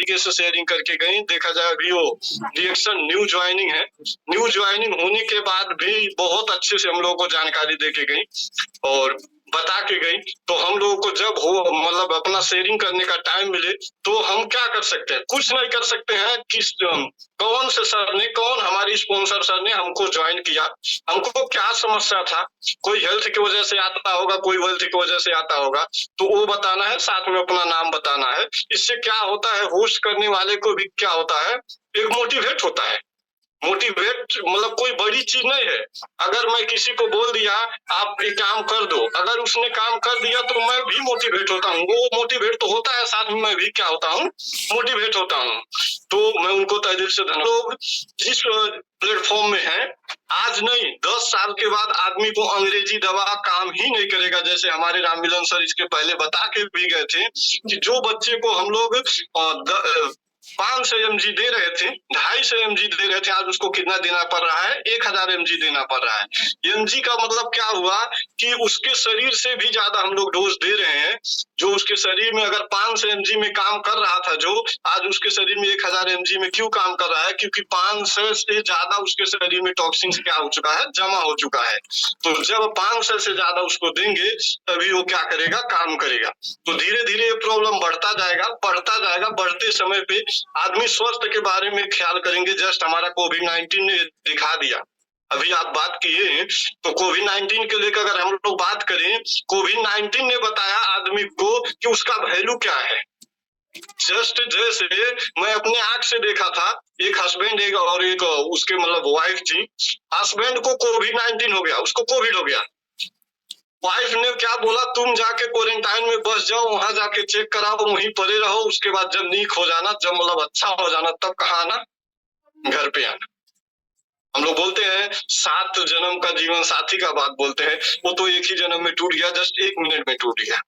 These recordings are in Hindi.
तरीके से शेयरिंग करके गई। देखा जाए अभी वो रिएक्शन न्यू ज्वाइनिंग है, न्यू ज्वाइनिंग होने के बाद भी बहुत अच्छे से हम लोगों को जानकारी दे के गई और बता के गई। तो हम लोगों को जब हो मतलब अपना शेयरिंग करने का टाइम मिले तो हम क्या कर सकते हैं, कुछ नहीं कर सकते हैं। कौन से सर ने, कौन हमारी स्पॉन्सर सर ने हमको ज्वाइन किया, हमको क्या समस्या था, कोई हेल्थ की वजह से आता होगा, कोई वेल्थ की वजह से आता होगा, तो वो बताना है, साथ में अपना नाम बताना है। इससे क्या होता है, होस्ट करने वाले को भी क्या होता है, एक मोटिवेट होता है। मोटिवेट मतलब कोई बड़ी चीज नहीं है। अगर मैं किसी को बोल दिया आप ये काम कर दो, अगर उसने काम कर दिया तो मैं भी मोटिवेट होता हूँ, वो मोटिवेट तो होता है, साथ में मैं भी क्या होता हूँ, मोटिवेट होता हूँ। तो मैं उनको तहे दिल से धन्यवाद। लोग जिस प्लेटफॉर्म में है, आज नहीं 10 साल के बाद आदमी को अंग्रेजी दवा काम ही नहीं करेगा। जैसे हमारे राममिलन सर इसके पहले बता के भी गए थे कि जो बच्चे को हम लोग 500 mg दे रहे थे, 250 mg दे रहे थे, आज उसको कितना देना पड़ रहा है, 1000 mg देना पड़ रहा है। mg का मतलब क्या हुआ कि उसके शरीर से भी ज्यादा हम लोग डोज दे रहे हैं। जो उसके शरीर में अगर 500 mg में काम कर रहा था, जो आज उसके शरीर में 1000 mg में क्यों काम कर रहा है, क्योंकि 500 से ज्यादा उसके शरीर में टॉक्सिन्स क्या हो चुका है, जमा हो चुका है। तो जब 500 से ज्यादा उसको देंगे तभी वो क्या करेगा, काम करेगा। तो धीरे धीरे ये प्रॉब्लम बढ़ता जाएगा, बढ़ता जाएगा। बढ़ते समय पे आदमी स्वास्थ्य के बारे में ख्याल करेंगे। जस्ट हमारा कोविड-19 ने दिखा दिया। अभी आप बात किए तो कोविड-19 के लेकर अगर हम लोग बात करें, कोविड-19 ने बताया आदमी को कि उसका वैल्यू क्या है। जस्ट जैसे मैं अपने आंख से देखा था, एक हस्बैंड एक और एक उसके मतलब वाइफ थी। हस्बैंड को कोविड-19 हो गया, उसको कोविड हो गया। वाइफ ने क्या बोला, तुम जाके क्वारंटाइन में बस जाओ, वहां जाके चेक कराओ, वहीं पड़े रहो, उसके बाद जब नीक हो जाना, जब मतलब अच्छा हो जाना, तब कहाँ आना, घर पे आना। हम लोग बोलते हैं 7 जन्म का जीवन साथी का बात बोलते हैं, वो तो एक ही जन्म में टूट गया, जस्ट 1 मिनट में टूट गया।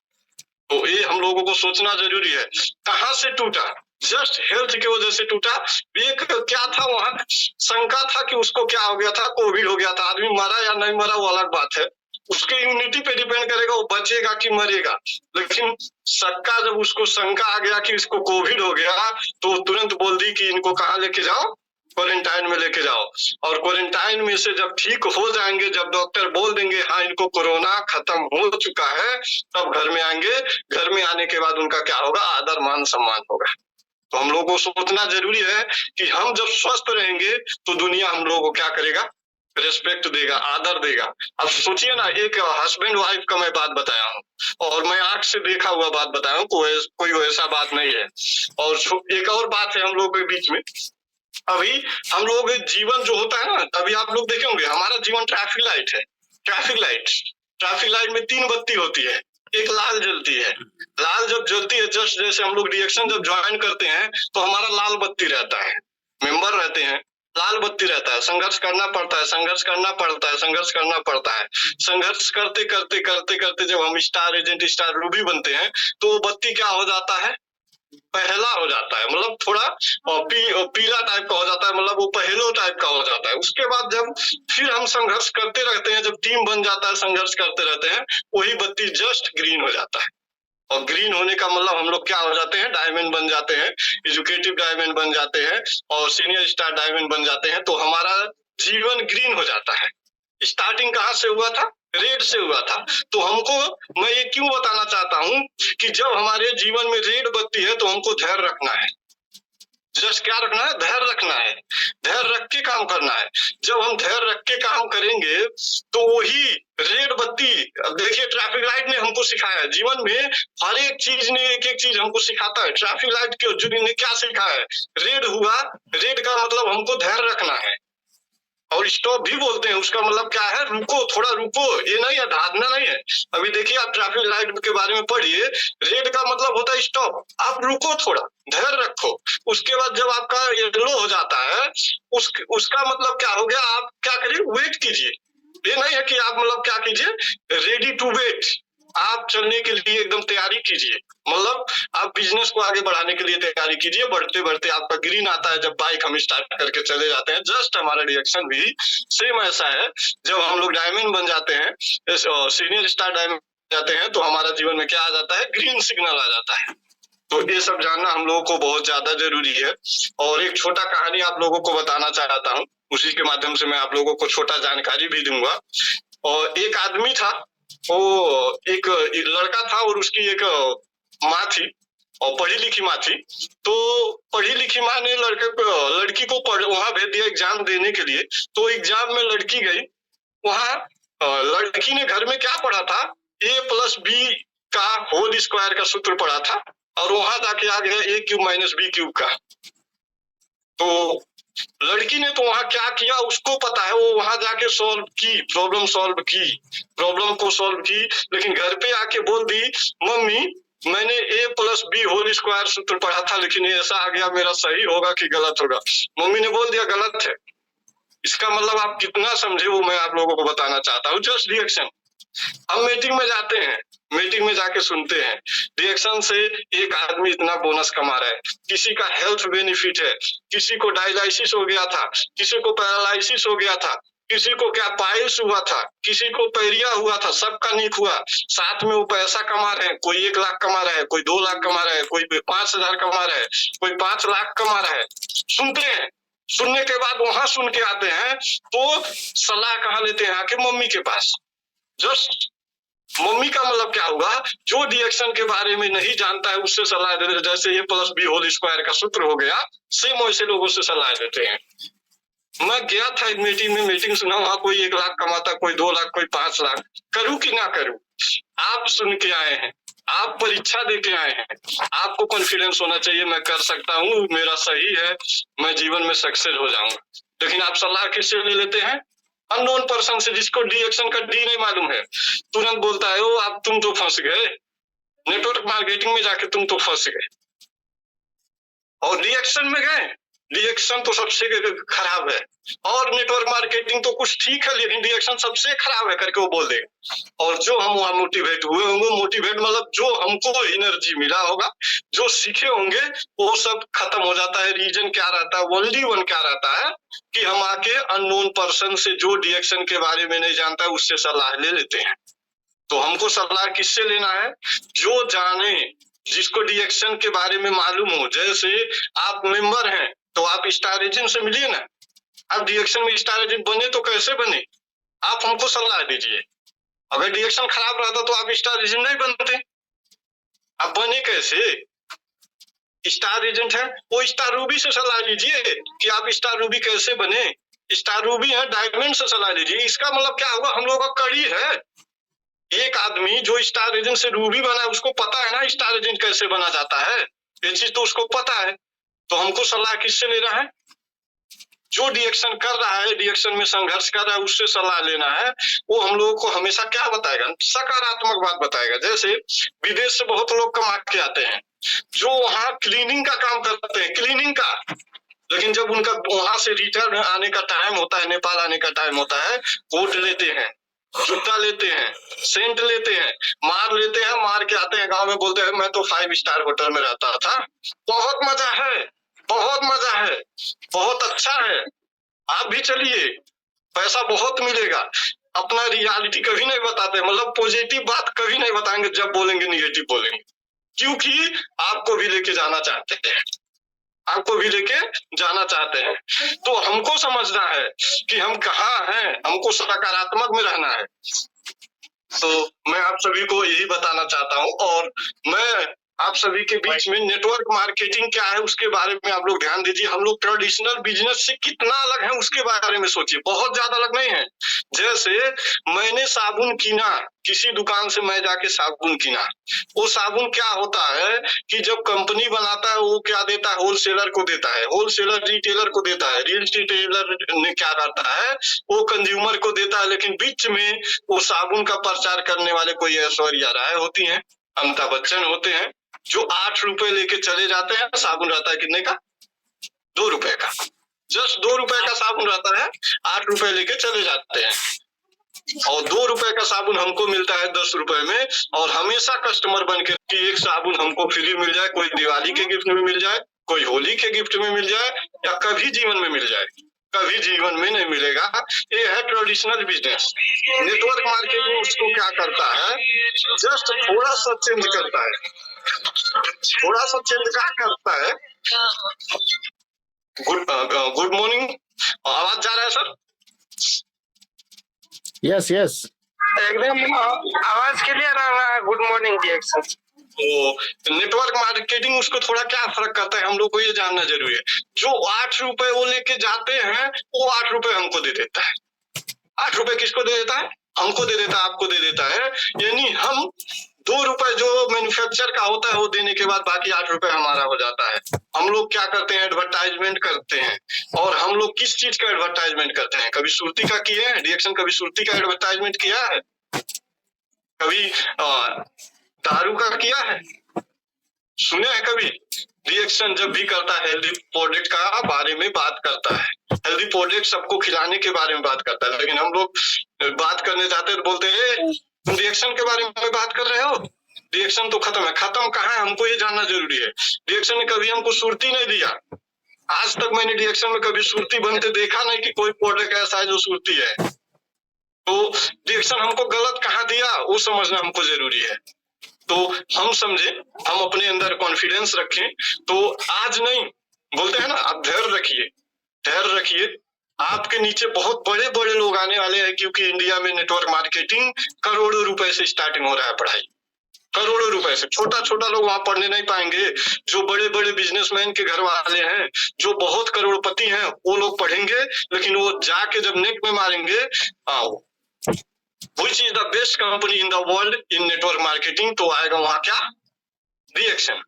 तो ये हम लोगों को सोचना जरूरी है। कहाँ से टूटा, जस्ट हेल्थ की वजह से टूटा। एक क्या था वहां, शंका था कि उसको क्या हो गया था, कोविड हो गया था। आदमी मरा या नहीं मरा वो अलग बात है, उसके इम्यूनिटी पे डिपेंड करेगा, वो बचेगा कि मरेगा। लेकिन शक्का जब उसको शंका आ गया कि इसको कोविड हो गया, तो तुरंत बोल दी कि इनको कहाँ लेके जाओ, क्वारंटाइन में लेके जाओ। और क्वारंटाइन में से जब ठीक हो जाएंगे, जब डॉक्टर बोल देंगे हाँ इनको कोरोना खत्म हो चुका है, तब घर में आएंगे। घर में आने के बाद उनका क्या होगा, आदर मान सम्मान होगा। तो हम लोगों को सोचना जरूरी है कि हम जब स्वस्थ रहेंगे तो दुनिया हम लोगों को क्या करेगा, रिस्पेक्ट देगा, आदर देगा। अब सोचिए ना, एक हस्बैंड वाइफ का मैं बात बताया हूँ और मैं आंख से देखा हुआ बात बताया हूँ, कोई वैसा बात नहीं है। और एक और बात है हम लोग के बीच में, अभी हम लोग जीवन जो होता है ना, अभी आप लोग देखे होंगे हमारा जीवन ट्रैफिक लाइट है। ट्रैफिक लाइट में 3 बत्ती होती है, एक लाल जलती है। लाल जब जलती है, जस्ट जैसे हम लोग रिएक्शन जब ज्वाइन करते हैं तो हमारा लाल बत्ती रहता है, मेंबर रहते हैं, लाल बत्ती रहता है। संघर्ष करना पड़ता है, संघर्ष करना पड़ता है, संघर्ष करना पड़ता है। संघर्ष करते करते करते करते जब हम स्टार एजेंट, स्टार रूबी बनते हैं, तो वो बत्ती क्या हो जाता है, पहला हो जाता है, मतलब थोड़ा पीला टाइप का हो जाता है, मतलब वो पहलो टाइप का हो जाता है। उसके बाद जब फिर हम संघर्ष करते रहते हैं, जब टीम बन जाता है, संघर्ष करते रहते हैं, वही बत्ती जस्ट ग्रीन हो जाता है। और ग्रीन होने का मतलब हम लोग क्या हो जाते हैं, डायमंड बन जाते हैं, एजुकेटिव डायमंड बन जाते हैं और सीनियर स्टार डायमंड बन जाते हैं। तो हमारा जीवन ग्रीन हो जाता है। स्टार्टिंग कहाँ से हुआ था, रेड से हुआ था। तो हमको, मैं ये क्यों बताना चाहता हूँ कि जब हमारे जीवन में रेड बत्ती है तो हमको धैर्य रखना है। जस्ट क्या रखना है, धैर्य रखना है, धैर्य रख के काम करना है। जब हम धैर्य रख के काम करेंगे तो वही रेड बत्ती, देखिए ट्रैफिक लाइट ने हमको सिखाया है, जीवन में हर एक चीज ने एक एक चीज हमको सिखाता है। ट्रैफिक लाइट के जो ने क्या सिखाया है, रेड हुआ, रेड का मतलब हमको धैर्य रखना है। और स्टॉप भी बोलते हैं, उसका मतलब क्या है, रुको, थोड़ा रुको, ये नहीं है, भागना नहीं है। अभी देखिए आप ट्रैफिक लाइट के बारे में पढ़िए, रेड का मतलब होता है स्टॉप, आप रुको, थोड़ा धैर्य रखो। उसके बाद जब आपका येलो हो जाता है, उसका मतलब क्या हो गया, आप क्या करिए, वेट कीजिए। ये नहीं है कि आप मतलब क्या कीजिए, रेडी टू वेट, आप चलने के लिए एकदम तैयारी कीजिए। मतलब आप बिजनेस को आगे बढ़ाने के लिए तैयारी कीजिए। बढ़ते बढ़ते आपका ग्रीन आता है, जब बाइक हम स्टार्ट करके चले जाते हैं। जस्ट हमारा रिएक्शन भी सेम ऐसा है, जब हम लोग डायमंड बन जाते हैं, सीनियर स्टार डायमंड जाते हैं, तो हमारा जीवन में क्या आ जाता है, ग्रीन सिग्नल आ जाता है। तो ये सब जानना हम लोगों को बहुत ज्यादा जरूरी है। और एक छोटा कहानी आप लोगों को बताना चाहता हूँ, उसी के माध्यम से मैं आप लोगों को छोटा जानकारी भी दूंगा। और एक आदमी था, वो एक लड़का था और उसकी एक माँ थी और पढ़ी लिखी माँ थी। तो पढ़ी लिखी माँ ने लड़की को वहां भेज दिया एग्जाम देने के लिए। तो एग्जाम में लड़की गई, वहां लड़की ने घर में क्या पढ़ा था, a+b का होल स्क्वायर का सूत्र पढ़ा था और वहां जाके आ गया a³ - b³ का। तो लड़की ने तो वहां क्या किया उसको पता है, वो वहां जाके प्रॉब्लम को सॉल्व की, लेकिन घर पे आके बोल दी, मम्मी मैंने a+b होल स्क्वायर सूत्र पढ़ा था लेकिन ऐसा आ गया, मेरा सही होगा कि गलत होगा। मम्मी ने बोल दिया गलत है। इसका मतलब आप कितना समझे वो मैं आप लोगों को बताना चाहता हूँ। Just reaction. हम मीटिंग में जाते हैं, मीटिंग में जाके सुनते हैं, रिएक्शन से एक आदमी इतना बोनस कमा रहा है, किसी का हेल्थ बेनिफिट है, किसी को डायलिसिस हो गया था, किसी को पैरालिसिस हो गया था, किसी को क्या पाइल्स हुआ था, किसी को पैरिया हुआ था, सबका नीक हुआ। साथ में वो पैसा कमा रहे हैं, कोई 1 लाख कमा रहा है, कोई 2 लाख कमा रहा है, कोई 5,000 कमा रहा है, कोई 5 लाख कमा रहा है। सुनते हैं, सुनने के बाद वहां सुन के आते हैं तो सलाह कहाँ लेते हैं, आके मम्मी के पास। जस्ट मम्मी का मतलब क्या होगा, जो रिएक्शन के बारे में नहीं जानता है उससे सलाह देते हैं। जैसे a+b होल स्क्वायर का सूत्र हो गया, सेम वैसे लोगों से सलाह देते हैं। मैं गया था एक मीटिंग सुना, वहां कोई 1 लाख कमाता, कोई 2 लाख, कोई 5 लाख। करूं कि ना करूं? आप सुन के आए हैं, आप परीक्षा दे के आए हैं, आपको कॉन्फिडेंस होना चाहिए मैं कर सकता हूँ, मेरा सही है, मैं जीवन में सक्सेस हो जाऊंगा। लेकिन आप सलाह किससे ले लेते हैं? अननोन पर्सन से, जिसको रिएक्शन का डी नहीं मालूम है। तुरंत बोलता है वो आप तुम तो फंस गए, नेटवर्क मार्केटिंग में जाके तुम तो फंस गए। और रिएक्शन में गए, रिएक्शन तो सबसे खराब है। और नेटवर्क मार्केटिंग तो कुछ ठीक है लेकिन रिएक्शन सबसे खराब है करके वो बोल देगा। और जो हम वहां मोटिवेट हुए होंगे, मोटिवेट मतलब जो हमको एनर्जी मिला होगा, जो सीखे होंगे, वो सब खत्म हो जाता है। रीजन क्या रहता है, ओनली वन क्या रहता है कि हम आके अननोन पर्सन से, जो रिएक्शन के बारे में नहीं जानता है, उससे सलाह ले लेते हैं। तो हमको सलाह किससे लेना है? जो जाने, जिसको रिएक्शन के बारे में मालूम हो। जैसे आप मेंबर हैं तो आप स्टार एजेंट से मिलिए ना। आप रिएक्शन में स्टार एजेंट बने तो कैसे बने? आप हमको सलाह दीजिए। अगर रिएक्शन खराब रहता तो आप स्टार एजेंट नहीं बनते। आप बने कैसे? स्टार एजेंट है, वो स्टार रूबी से सलाह लीजिए कि आप स्टार रूबी कैसे बने। स्टार रूबी है, डायमंड से सलाह लीजिए। इसका मतलब क्या होगा, हम लोग का कड़ी है। एक आदमी जो स्टार एजेंट से रूबी बना है, उसको पता है ना स्टार एजेंट कैसे बना जाता है, ये चीज तो उसको पता है। तो हमको सलाह किससे लेना है? जो रिएक्शन कर रहा है, रिएक्शन में संघर्ष कर रहा है, उससे सलाह लेना है। वो हम लोगों को हमेशा क्या बताएगा? सकारात्मक बात बताएगा। जैसे विदेश से बहुत लोग कमा के आते हैं, जो वहाँ क्लीनिंग का काम करते हैं, क्लीनिंग का, लेकिन जब उनका वहां से रिटर्न आने का टाइम होता है, नेपाल आने का टाइम होता है, कोट लेते हैं, जूता लेते हैं, सेंट लेते हैं, मार लेते हैं, मार के आते हैं गांव में, बोलते हैं मैं तो 5 स्टार होटल में रहता था, बहुत मजा है, बहुत मजा है, बहुत अच्छा है, आप भी चलिए, पैसा बहुत मिलेगा। अपना रियलिटी कभी नहीं बताते, मतलब पॉजिटिव बात कभी नहीं बताएंगे, जब बोलेंगे निगेटिव बोलेंगे, क्योंकि आपको भी लेके जाना चाहते हैं, आपको भी लेके जाना चाहते हैं। तो हमको समझना है कि हम कहाँ हैं, हमको सकारात्मक में रहना है। तो मैं आप सभी को यही बताना चाहता हूँ। और मैं आप सभी के बीच में नेटवर्क मार्केटिंग क्या है उसके बारे में आप लोग ध्यान दीजिए। हम लोग ट्रेडिशनल बिजनेस से कितना अलग है उसके बारे में सोचिए, बहुत ज्यादा अलग नहीं है। जैसे मैंने साबुन किना, किसी दुकान से मैं जाके साबुन किना, वो साबुन क्या होता है कि जब कंपनी बनाता है वो क्या देता है, होलसेलर को देता है, होलसेलर रिटेलर को देता है, रिटेलर ने क्या करता है वो कंज्यूमर को देता है। लेकिन बीच में वो साबुन का प्रचार करने वाले कोई ऐश्वर्या राय होती है, अमिताभ बच्चन होते हैं, जो 8 रुपए लेके चले जाते हैं। साबुन रहता है कितने का? 2 रुपए का, जस्ट 2 रुपए का साबुन रहता है, 8 रुपए लेके चले जाते हैं। और 2 रुपए का साबुन हमको मिलता है 10 रुपए में। और हमेशा कस्टमर बन के कि एक साबुन हमको फ्री मिल जाए, कोई दिवाली के गिफ्ट में मिल जाए, कोई होली के गिफ्ट में मिल जाए, या कभी जीवन में मिल जाए, कभी जीवन में नहीं मिलेगा। ये है ट्रेडिशनल बिजनेस। नेटवर्क मार्केटिंग उसको क्या करता है, जस्ट थोड़ा सा चेंज करता है। थोड़ा सा चेंज क्या करता है। गुड मॉर्निंग, आवाज जा रहा है सर? यस यस, एकदम आवाज क्लियर आ रहा है। Good morning reaction. तो नेटवर्क मार्केटिंग उसको थोड़ा क्या फर्क करता है हम लोग को ये जानना जरूरी है। जो 8 रुपए वो लेके जाते हैं वो 8 रुपए हमको दे देता है। 8 रुपए किसको दे देता है? हमको दे देता है, आपको दे देता है। यानी हम 2 रुपए जो मैन्युफैक्चर का होता है वो देने के बाद बाकी 8 रुपए हमारा हो जाता है। हम लोग क्या करते हैं, एडवर्टाइजमेंट करते हैं। और हम लोग किस चीज का एडवर्टाइजमेंट करते हैं? कभी सुर्ती का किए हैं रिएक्शन? कभी सुर्ती का एडवर्टाइजमेंट किया है? कभी दारू का किया है? सुने हैं कभी? रिएक्शन जब भी करता है हेल्दी प्रोडक्ट का बारे में बात करता है, हेल्दी प्रोडक्ट सबको खिलाने के बारे में बात करता है। लेकिन हम लोग बात करने जाते हैं तो बोलते हैं तुम रिएक्शन के बारे में बात कर रहे हो, रिएक्शन तो खत्म है। खत्म कहाँ है हमको ये जानना जरूरी है। रिएक्शन ने कभी हमको सुर्ती नहीं दिया। आज तक मैंने रिएक्शन में कभी सुर्ती बनते देखा नहीं कि कोई प्रोडक्ट ऐसा है जो सुर्ती है। तो रिएक्शन हमको गलत कहाँ दिया वो समझना हमको जरूरी है। तो हम समझे, हम अपने अंदर कॉन्फिडेंस रखें। तो आज नहीं बोलते हैं ना, आप धैर्य रखिए, धैर्य रखिए। आपके नीचे बहुत बड़े बड़े लोग आने वाले हैं, क्योंकि इंडिया में नेटवर्क मार्केटिंग करोड़ों रुपए से स्टार्टिंग हो रहा है पढ़ाई, करोड़ों रुपए से। छोटा छोटा लोग वहां पढ़ने नहीं पाएंगे। जो बड़े बड़े बिजनेसमैन के घर वाले हैं, जो बहुत करोड़पति हैं, वो लोग पढ़ेंगे। लेकिन वो जाके जब नेक में मारेंगे Which is the best company in the world in network marketing, तो आएगा वहां क्या? रिएक्शन।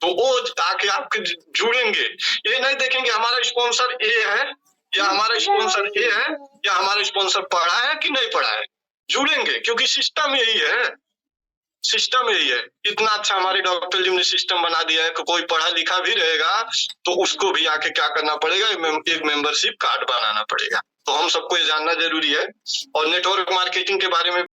तो वो आके आपके जुड़ेंगे। ये नहीं देखेंगे हमारा स्पॉन्सर ए है या हमारा स्पॉन्सर ए है या हमारा स्पॉन्सर पढ़ा है कि नहीं पढ़ा है। जुड़ेंगे क्योंकि सिस्टम यही है, सिस्टम यही है। इतना अच्छा हमारे डॉक्टर जी ने सिस्टम बना दिया है कि कोई पढ़ा लिखा भी रहेगा तो उसको भी आके क्या करना पड़ेगा, एक मेंबरशिप कार्ड बनाना पड़ेगा। तो हम सबको ये जानना जरूरी है। और नेटवर्क मार्केटिंग के बारे में